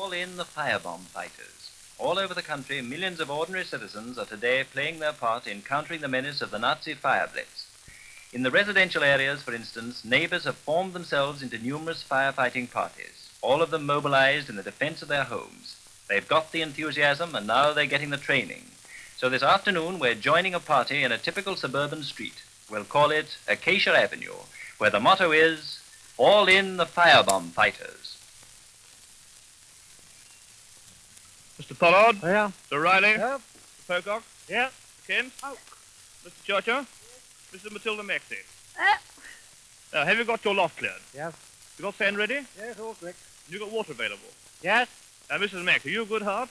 Call in the firebomb fighters. All over the country, millions of ordinary citizens are today playing their part in countering the menace of the Nazi fire blitz. In the residential areas, for instance, neighbors have formed themselves into numerous firefighting parties, all of them mobilized in the defense of their homes. They've got the enthusiasm, and now they're getting the training. So this afternoon, we're joining a party in a typical suburban street. We'll call it Acacia Avenue, where the motto is, "All in the firebomb fighters." Mr. Pollard? Yeah. Mr. Riley? Yeah. Mr. Pocock? Yeah. Mr. Kent? Oh. Mr. Churcher? Mrs. Matilda Maxey? Uh, Now, have you got your loft cleared? Yes. You got sand ready? Yes, all correct. You got water available? Yes. Now, Mrs. Maxey, you a good heart?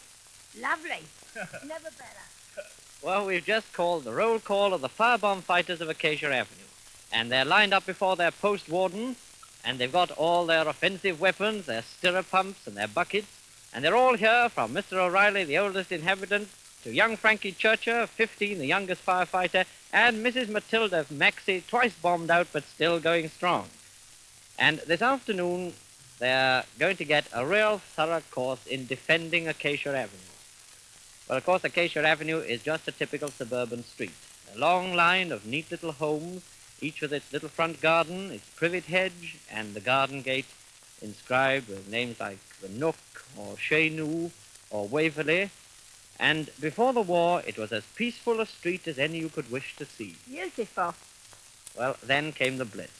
lovely. Never better. Well, we've just called the roll call of the firebomb fighters of Acacia Avenue. And they're lined up before their post warden, and they've got all their offensive weapons, their stirrup pumps and their buckets. And they're all here from Mr. O'Reilly, the oldest inhabitant, to young Frankie Churcher, 15, the youngest firefighter, and Mrs. Matilda Maxey, twice bombed out but still going strong. And this afternoon, they're going to get a real thorough course in defending Acacia Avenue. Well, of course, Acacia Avenue is just a typical suburban street. A long line of neat little homes, each with its little front garden, its privet hedge, and the garden gate inscribed with names like the Nook, or Chez Nous, or Waverley. And before the war, it was as peaceful a street as any you could wish to see. Beautiful. Well, then came the Blitz.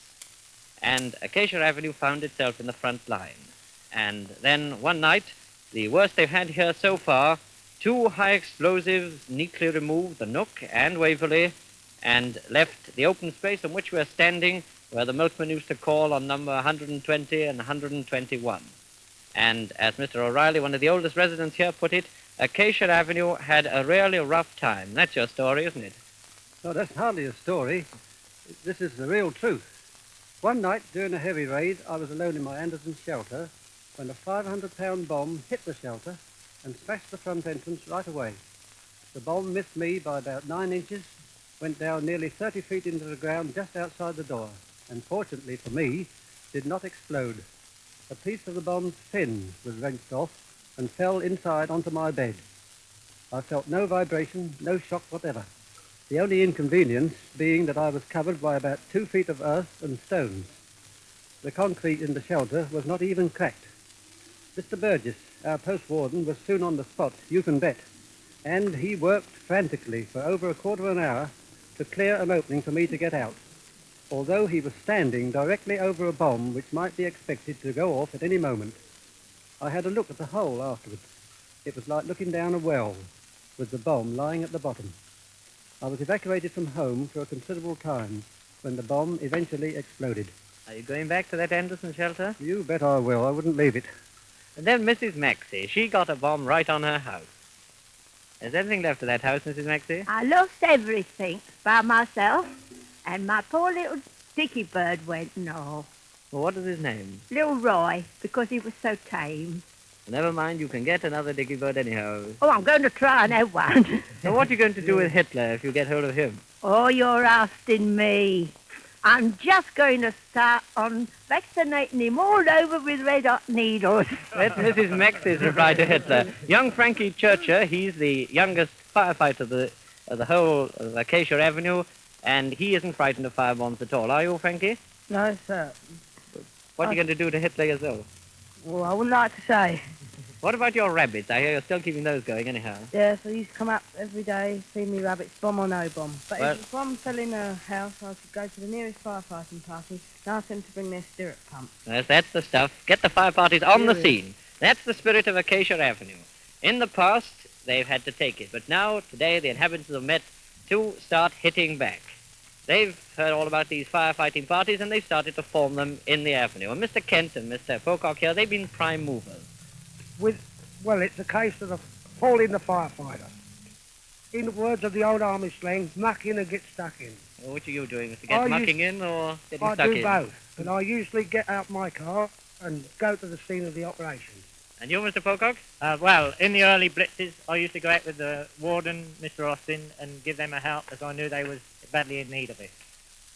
And Acacia Avenue found itself in the front line. And then one night, the worst they've had here so far, 2 high explosives neatly removed the Nook and Waverley and left the open space on which we're standing where the milkman used to call on number 120 and 121. And as Mr. O'Reilly, one of the oldest residents here, put it, Acacia Avenue had a really rough time. That's your story, isn't it? No, that's hardly a story. This is the real truth. One night during a heavy raid, I was alone in my Anderson shelter when a 500-pound bomb hit the shelter and smashed the front entrance right away. The bomb missed me by about 9 inches, went down nearly 30 feet into the ground just outside the door, and fortunately for me, did not explode. A piece of the bomb's fin was wrenched off and fell inside onto my bed. I felt no vibration, no shock whatever. The only inconvenience being that I was covered by about 2 feet of earth and stones. The concrete in the shelter was not even cracked. Mr. Burgess, our post warden, was soon on the spot, you can bet, and he worked frantically for over a quarter of an hour to clear an opening for me to get out, although he was standing directly over a bomb which might be expected to go off at any moment. I had a look at the hole afterwards. It was like looking down a well, with the bomb lying at the bottom. I was evacuated from home for a considerable time when the bomb eventually exploded. Are you going back to that Anderson shelter? You bet I will. I wouldn't leave it. And then Mrs. Maxey, she got a bomb right on her house. Is anything left of that house, Mrs. Maxey? I lost everything by myself, and my poor little dicky bird went no. Well, what is his name? Little Roy, because he was so tame. Never mind, you can get another dicky bird anyhow. Oh, I'm going to try and have one. So what are you going to do with Hitler if you get hold of him? Oh, you're asking me. I'm just going to start on vaccinating him all over with red-hot needles. That's Mrs. Maxey's reply to Hitler. Young Frankie Churcher, he's the youngest firefighter of the whole of Acacia Avenue, and he isn't frightened of firebombs at all. Are you, Frankie? No, sir. What are you going to do to Hitler yourself? Well, I wouldn't like to say. What about your rabbits? I hear you're still keeping those going anyhow. Yes, I used to come up every day, feed me rabbits, bomb or no bomb. But Well- if a bomb fell in a house, I could go to the nearest firefighting party and ask them to bring their stirrup pump. Yes, that's the stuff. Get the fire parties on the Really? scene. That's the spirit of Acacia Avenue. In the past, they've had to take it, but now, today, the inhabitants have met to start hitting back. They've heard all about these firefighting parties, and they've started to form them in the avenue. And Mr. Kent and Mr. Pocock here, they've been prime movers. Well, it's a case of falling the firefighter. In the words of the old army slang, muck in and get stuck in. Well, what are you doing, Mr. Kent? Mucking in or getting I stuck do in? both, and I usually get out my car and go to the scene of the operation. And you, Mr. Pocock? Well, in the early blitzes, I used to go out with the warden, Mr. Austin, and give them a help as I knew they was badly in need of it.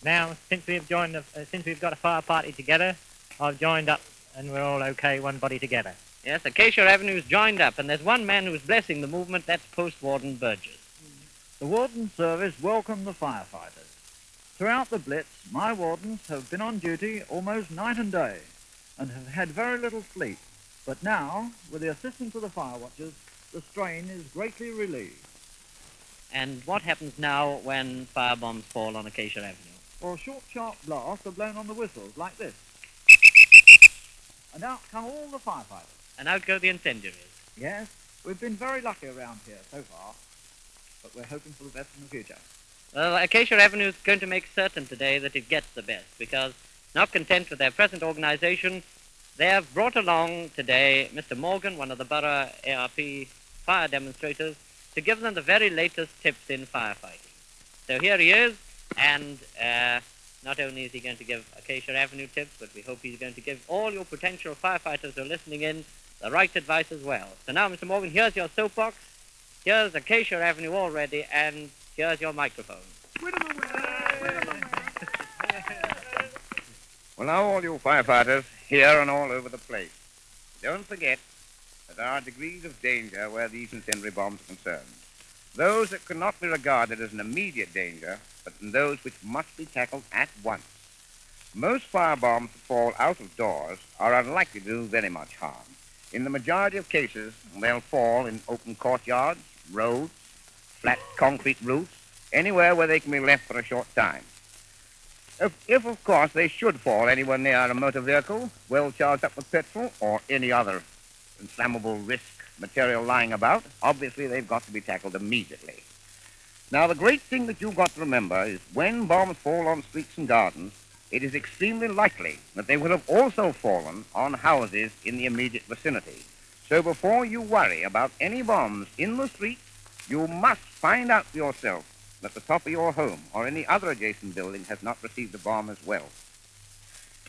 Now, since we've got a fire party together, I've joined up and we're all okay, one body together. Yes, Acacia Avenue's joined up, and there's one man who's blessing the movement, that's Post Warden Burgess. The Warden Service welcomed the firefighters. Throughout the Blitz, my wardens have been on duty almost night and day and have had very little sleep. But now, with the assistance of the fire watchers, the strain is greatly relieved. And what happens now when firebombs fall on Acacia Avenue? Or short, sharp blasts are blown on the whistles, like this. And out come all the firefighters. And out go the incendiaries. Yes, we've been very lucky around here so far, but we're hoping for the best in the future. Well, Acacia Avenue is going to make certain today that it gets the best, because not content with their present organization, they have brought along today Mr. Morgan, one of the borough ARP fire demonstrators, to give them the very latest tips in firefighting. So here he is, and not only is he going to give Acacia Avenue tips, but we hope he's going to give all your potential firefighters who are listening in the right advice as well. So now, Mr. Morgan, here's your soapbox, here's Acacia Avenue all ready, and here's your microphone. Well, now, all you firefighters, here and all over the place, don't forget that there are degrees of danger where these incendiary bombs are concerned. Those that cannot be regarded as an immediate danger, but those which must be tackled at once. Most firebombs that fall out of doors are unlikely to do very much harm. In the majority of cases, they'll fall in open courtyards, roads, flat concrete roofs, anywhere where they can be left for a short time. If, of course, they should fall anywhere near a motor vehicle, well charged up with petrol, or any other inflammable risk material lying about, obviously they've got to be tackled immediately. Now, the great thing that you've got to remember is when bombs fall on streets and gardens, it is extremely likely that they will have also fallen on houses in the immediate vicinity. So before you worry about any bombs in the street, you must find out for yourself that the top of your home or any other adjacent building has not received a bomb as well.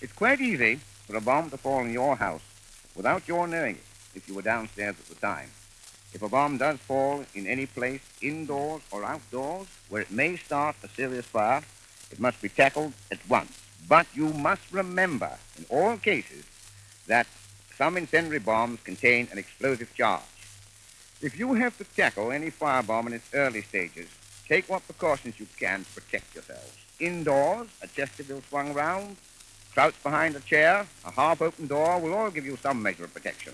It's quite easy for a bomb to fall in your house without your knowing it if you were downstairs at the time. If a bomb does fall in any place, indoors or outdoors, where it may start a serious fire, it must be tackled at once. But you must remember, in all cases, that some incendiary bombs contain an explosive charge. If you have to tackle any firebomb in its early stages, take what precautions you can to protect yourselves. Indoors, a Chesterfield swung round, crouch behind a chair, a half-open door will all give you some measure of protection.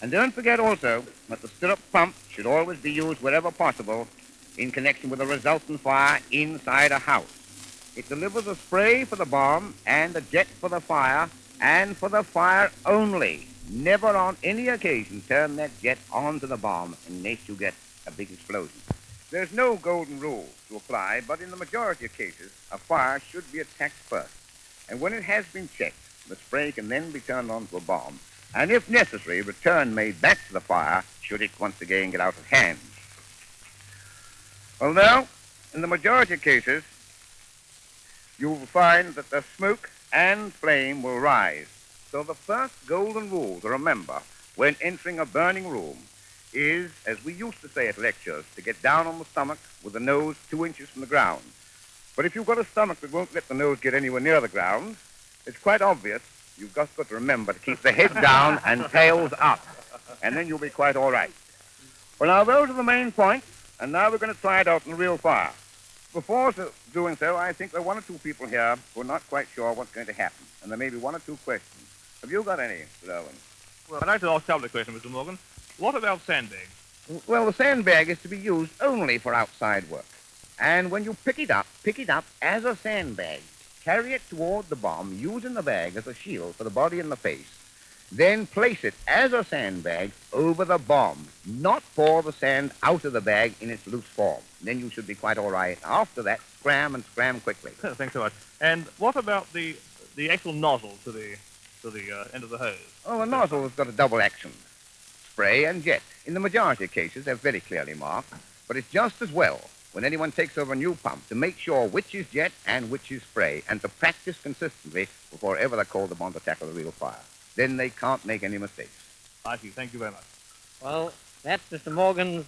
And don't forget also that the stirrup pump should always be used wherever possible in connection with a resultant fire inside a house. It delivers a spray for the bomb and a jet for the fire, and for the fire only. Never on any occasion turn that jet onto the bomb in case you get a big explosion. There's no golden rule to apply, but in the majority of cases, a fire should be attacked first. And when it has been checked, the spray can then be turned onto a bomb, and if necessary, return made back to the fire should it once again get out of hand. Well, now, in the majority of cases, you will find that the smoke and flame will rise. So the first golden rule to remember when entering a burning room is, as we used to say at lectures, to get down on the stomach with the nose 2 inches from the ground. But if you've got a stomach that won't let the nose get anywhere near the ground, it's quite obvious you've just got to remember to keep the head down and tails up, and then you'll be quite all right. Well, now, those are the main points, and now we're going to try it out in real fire. Before doing so, I think there are 1 or 2 people here who are not quite sure what's going to happen, and there may be 1 or 2 questions. Have you got any, Mr. Owen? Well, I'd like to ask a question, Mr. Morgan. What about sandbags? Well, the sandbag is to be used only for outside work. And when you pick it up as a sandbag. Carry it toward the bomb, using the bag as a shield for the body and the face. Then place it as a sandbag over the bomb, not pour the sand out of the bag in its loose form. Then you should be quite all right. After that, scram quickly. Thanks so much. And what about the actual nozzle to the end of the hose? Oh, the nozzle has got a double action. Spray and jet. In the majority of cases, they're very clearly marked. But it's just as well when anyone takes over a new pump to make sure which is jet and which is spray, and to practice consistently before ever they're called upon to tackle a real fire. Then they can't make any mistakes. I see. Thank you very much. Well, that's Mr. Morgan's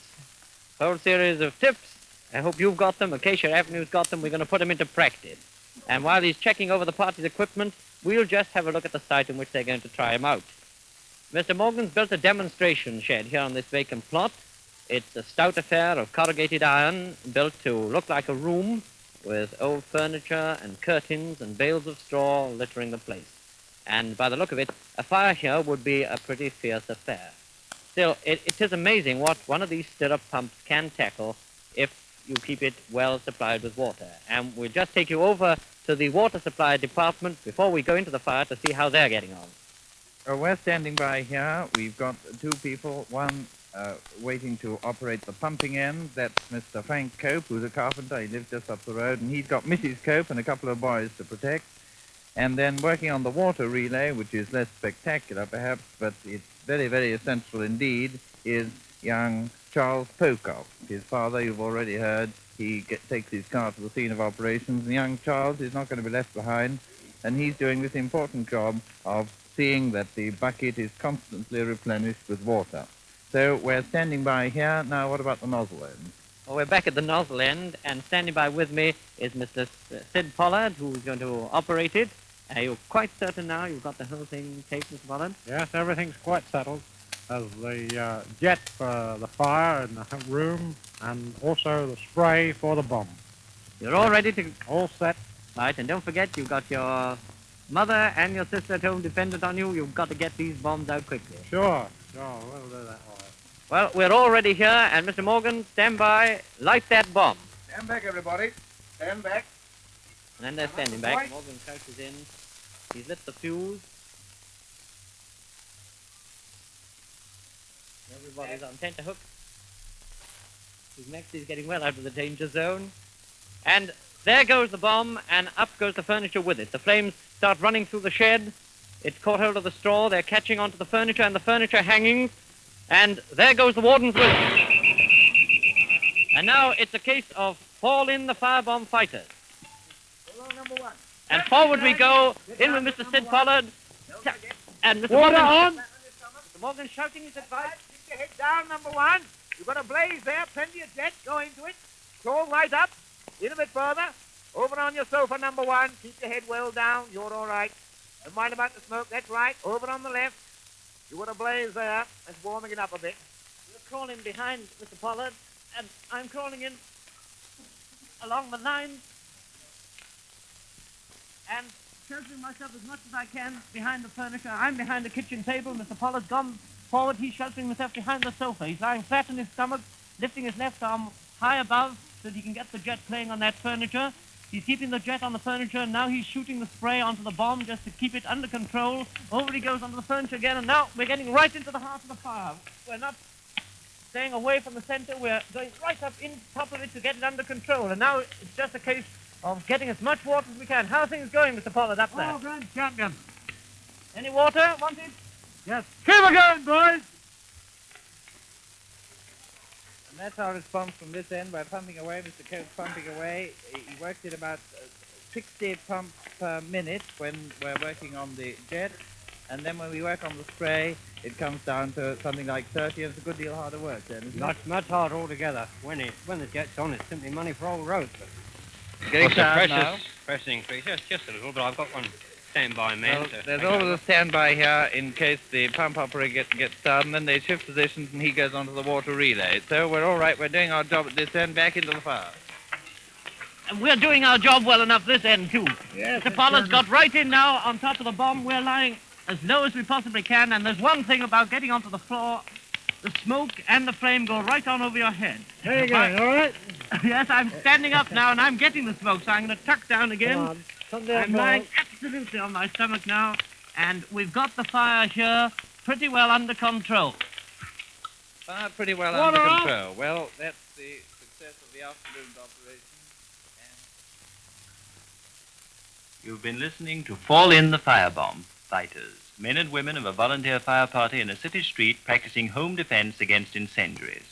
whole series of tips. I hope you've got them. Acacia Avenue's got them. We're going to put them into practice. And while he's checking over the party's equipment, we'll just have a look at the site in which they're going to try them out. Mr. Morgan's built a demonstration shed here on this vacant plot. It's a stout affair of corrugated iron built to look like a room with old furniture and curtains and bales of straw littering the place. And by the look of it, a fire here would be a pretty fierce affair. Still, it is amazing what one of these stirrup pumps can tackle if you keep it well supplied with water. And we'll just take you over to the water supply department before we go into the fire to see how they're getting on. We're standing by here. We've got two people, one waiting to operate the pumping end. That's Mr. Frank Cope, who's a carpenter. He lives just up the road, and he's got Mrs. Cope and a couple of boys to protect. And then working on the water relay, which is less spectacular perhaps, but it's very, very essential indeed, is young Charles Pocock. His father, you've already heard, he takes his car to the scene of operations, and young Charles is not going to be left behind, and he's doing this important job of seeing that the bucket is constantly replenished with water. So we're standing by here. Now, what about the nozzle end? Well, we're back at the nozzle end, and standing by with me is Mr. Sid Pollard, who's going to operate it. Are you quite certain now you've got the whole thing taped, Mr. Pollard? Yes, everything's quite settled. There's the jet for the fire in the room, and also the spray for the bomb. You're all ready to... All set. Right, and don't forget, you've got your mother and your sister at home dependent on you. You've got to get these bombs out quickly. Sure, we'll do that all right. Well, we're all ready here, and Mr. Morgan, stand by, light that bomb. Stand back, everybody. Stand back. And then they're standing back. Morgan crouches in. He's lit the fuse. Everybody's on tenterhook. His Mexi's getting well out of the danger zone. And there goes the bomb, and up goes the furniture with it. The flames start running through the shed. It's caught hold of the straw. They're catching onto the furniture, and the furniture hanging. And there goes the warden's will. And now it's a case of fall in the firebomb fighters. Number one. And forward we go, in with Mr. Sid Pollard, and Mr. Water Morgan. on. Mr. Morgan shouting his advice. Keep your head down, number one. You've got a blaze there, plenty of jet, go into it. Crawl right up, in a bit further. Over on your sofa, number one. Keep your head well down, you're all right. Don't mind about the smoke, that's right. Over on the left. You've got a blaze there, that's warming it up a bit. You're crawling behind Mr. Pollard, and I'm crawling in along the lines. And sheltering myself as much as I can behind the furniture. I'm behind the kitchen table. Mr. Pollard's gone forward. He's sheltering himself behind the sofa. He's lying flat on his stomach, lifting his left arm high above so that he can get the jet playing on that furniture. He's keeping the jet on the furniture, and now he's shooting the spray onto the bomb just to keep it under control. Over he goes onto the furniture again, and now we're getting right into the heart of the fire. We're not staying away from the center. We're going right up in top of it to get it under control. And now it's just a case of getting as much water as we can. How are things going, Mr. Pollard, up there? Oh, grand champion. Any water wanted? Yes. Keep it going, boys. And that's our response from this end. We're pumping away, Mr. Coates pumping away. He works at about 60 pumps per minute when we're working on the jet. And then when we work on the spray, it comes down to something like 30, and it's a good deal harder work then, isn't it? Much harder altogether. When the jet's on, it's simply money for old roads. Getting What's some that now? pressure increase, just a little, but I've got one standby man. Well, to there's take always over. a standby here in case the pump operator gets started, and then they shift positions and he goes onto the water relay. So we're all right. We're doing our job at this end. Back into the fire. And we're doing our job well enough this end, too. Yes, Mr. Pollard's got right in now on top of the bomb. We're lying as low as we possibly can, and there's one thing about getting onto the floor. The smoke and the flame go right on over your head. There you go, all right? Yes, I'm standing up now, and I'm getting the smoke, so I'm going to tuck down again. Come on, come down, I'm lying absolutely on my stomach now, and we've got the fire here pretty well under control. Pretty well Water under off. control. Well, that's the success of the afternoon's operation. You've been listening to Fall in the Firebomb Fighters, men and women of a volunteer fire party in a city street practicing home defense against incendiaries.